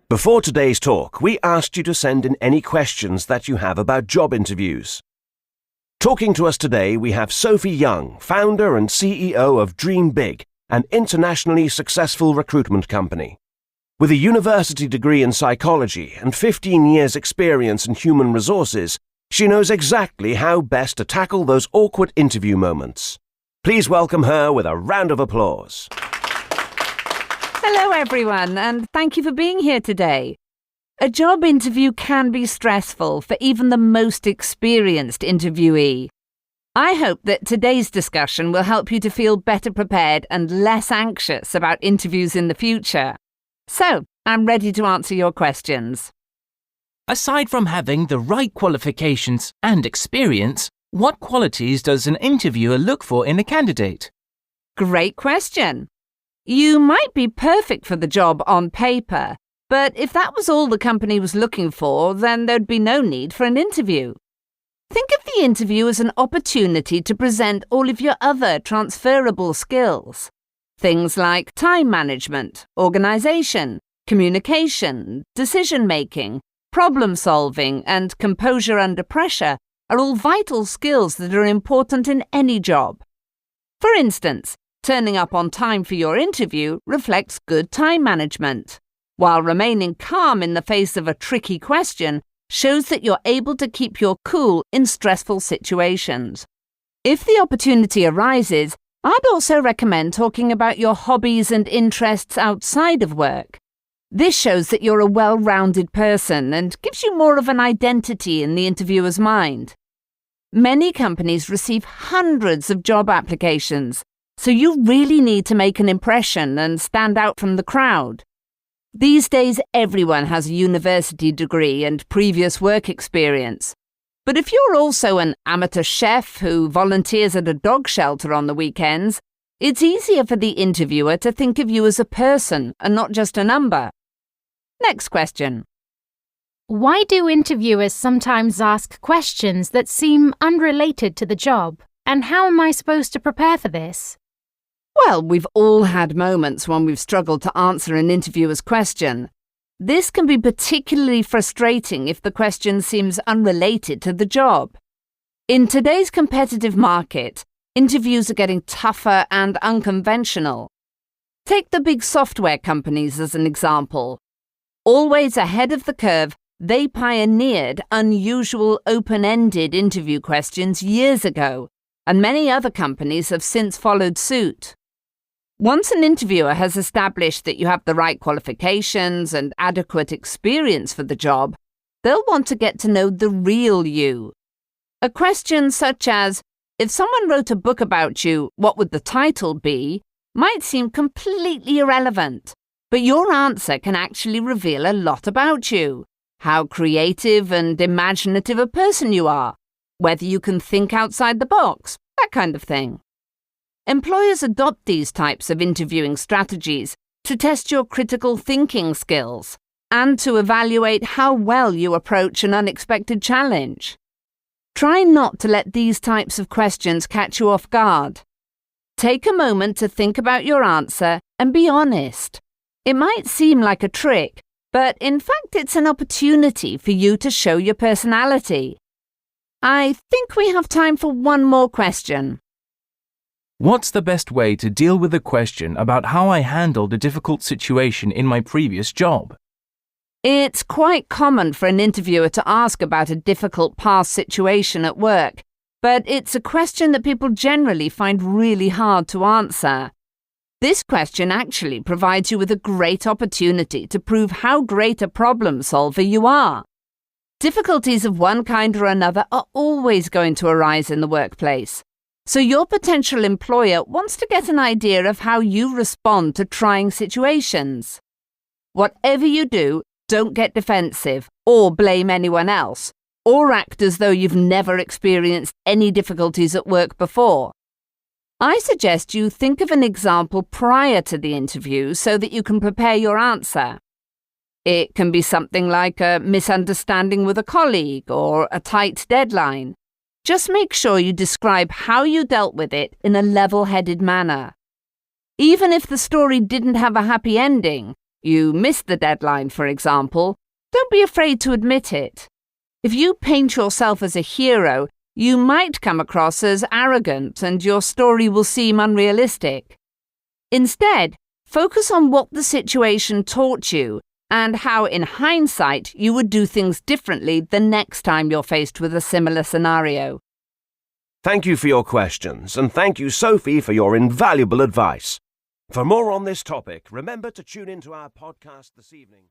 Before today's talk, we asked you to send in any questions that you have about job interviews. Talking to us today, we have Sophie Young, founder and CEO of Dream Big, an internationally successful recruitment company. With a university degree in psychology and 15 years' experience in human resources, she knows exactly how best to tackle those awkward interview moments. Please welcome her with a round of applause. Hello everyone, and thank you for being here today. A job interview can be stressful for even the most experienced interviewee. I hope that today's discussion will help you to feel better prepared and less anxious about interviews in the future. So, I'm ready to answer your questions. Aside from having the right qualifications and experience, what qualities does an interviewer look for in a candidate? Great question. You might be perfect for the job on paper, but if that was all the company was looking for, then there'd be no need for an interview. Think of the interview as an opportunity to present all of your other transferable skills. Things like time management, organisation, communication, decision-making, problem-solving, and composure under pressure are all vital skills that are important in any job. For instance, turning up on time for your interview reflects good time management, while remaining calm in the face of a tricky question shows that you're able to keep your cool in stressful situations. If the opportunity arises, I'd also recommend talking about your hobbies and interests outside of work. This shows that you're a well-rounded person and gives you more of an identity in the interviewer's mind. Many companies receive hundreds of job applications, so you really need to make an impression and stand out from the crowd. These days, everyone has a university degree and previous work experience. But if you're also an amateur chef who volunteers at a dog shelter on the weekends, it's easier for the interviewer to think of you as a person and not just a number. Next question. Why do interviewers sometimes ask questions that seem unrelated to the job? And how am I supposed to prepare for this? Well, we've all had moments when we've struggled to answer an interviewer's question. This can be particularly frustrating if the question seems unrelated to the job. In today's competitive market, interviews are getting tougher and unconventional. Take the big software companies as an example. Always ahead of the curve, they pioneered unusual open-ended interview questions years ago, and many other companies have since followed suit. Once an interviewer has established that you have the right qualifications and adequate experience for the job, they'll want to get to know the real you. A question such as, if someone wrote a book about you, what would the title be, might seem completely irrelevant, but your answer can actually reveal a lot about you, how creative and imaginative a person you are, whether you can think outside the box, that kind of thing. Employers adopt these types of interviewing strategies to test your critical thinking skills and to evaluate how well you approach an unexpected challenge. Try not to let these types of questions catch you off guard. Take a moment to think about your answer and be honest. It might seem like a trick, but in fact it's an opportunity for you to show your personality. I think we have time for one more question. What's the best way to deal with a question about how I handled a difficult situation in my previous job? It's quite common for an interviewer to ask about a difficult past situation at work, but it's a question that people generally find really hard to answer. This question actually provides you with a great opportunity to prove how great a problem solver you are. Difficulties of one kind or another are always going to arise in the workplace. So your potential employer wants to get an idea of how you respond to trying situations. Whatever you do, don't get defensive or blame anyone else, or act as though you've never experienced any difficulties at work before. I suggest you think of an example prior to the interview so that you can prepare your answer. It can be something like a misunderstanding with a colleague or a tight deadline. Just make sure you describe how you dealt with it in a level-headed manner. Even if the story didn't have a happy ending, you missed the deadline, for example, don't be afraid to admit it. If you paint yourself as a hero, you might come across as arrogant and your story will seem unrealistic. Instead, focus on what the situation taught you and how, in hindsight, you would do things differently the next time you're faced with a similar scenario. Thank you for your questions, and thank you, Sophie, for your invaluable advice. For more on this topic, remember to tune into our podcast this evening.